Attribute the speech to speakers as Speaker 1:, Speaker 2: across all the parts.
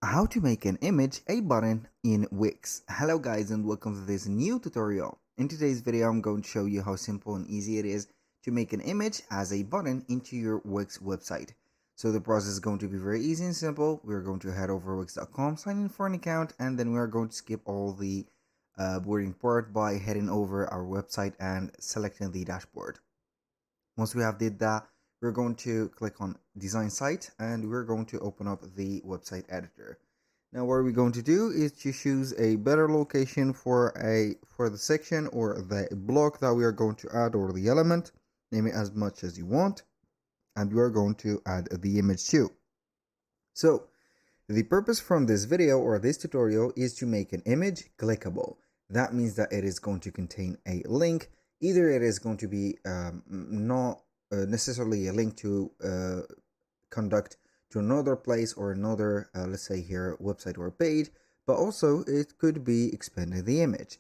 Speaker 1: How to make an image a button in Wix. Hello guys and welcome to this new tutorial. In today's video I'm going to show you how simple and easy it is to make an image as a button into your Wix website. So the process is going to be very easy and simple. We're going to head over wix.com, sign in for an account, and then we're going to skip all the boarding part by heading over our website and selecting the dashboard. Once we have did that, we're going to click on design site and we're going to open up the website editor. Now what we're going to do is to choose a better location for the section or the block that we are going to add, or the element. Name it as much as you want, and we are going to add the image too. So the purpose from this video or this tutorial is to make an image clickable. That means that it is going to contain a link. Either it is going to be not necessarily a link to conduct to another place or another, let's say here, website or page, but also it could be expanding the image.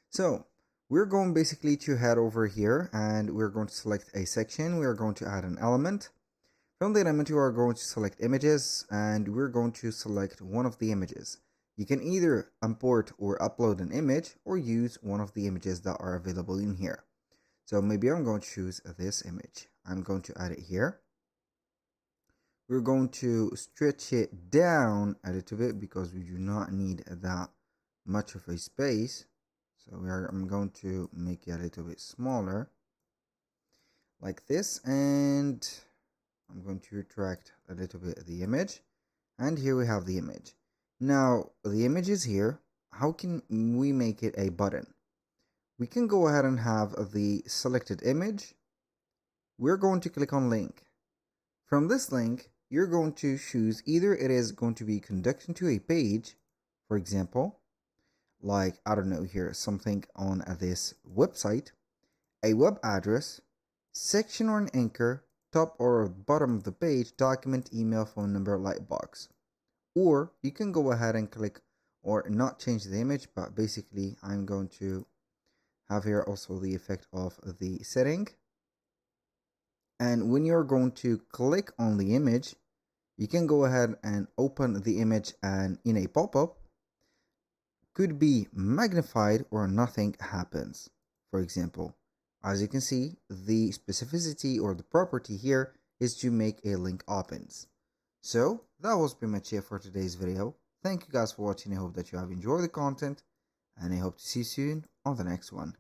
Speaker 1: So we're going basically to head over here and we're going to select a section. We're going to add an element. From the element, you are going to select images and we're going to select one of the images. You can either import or upload an image or use one of the images that are available in here. So maybe I'm going to choose this image. I'm going to add it here. We're going to stretch it down a little bit because we do not need that much of a space. So I'm going to make it a little bit smaller like this, and I'm going to retract a little bit the image, and here we have the image. Now the image is here. How can we make it a button? We can go ahead and have the selected image. We're going to click on link. From this link, you're going to choose either it is going to be conducting to a page, for example, like, I don't know, here, something on this website, a web address, section or an anchor, top or bottom of the page, document, email, phone number, lightbox. Or you can go ahead and click or not change the image, but basically I'm going to have here also the effect of the setting. And when you're going to click on the image, you can go ahead and open the image, and in a pop-up could be magnified or nothing happens. For example, as you can see, the specificity or the property here is to make a link opens. So that was pretty much it for today's video. Thank you guys for watching. I hope that you have enjoyed the content, and I hope to see you soon on the next one.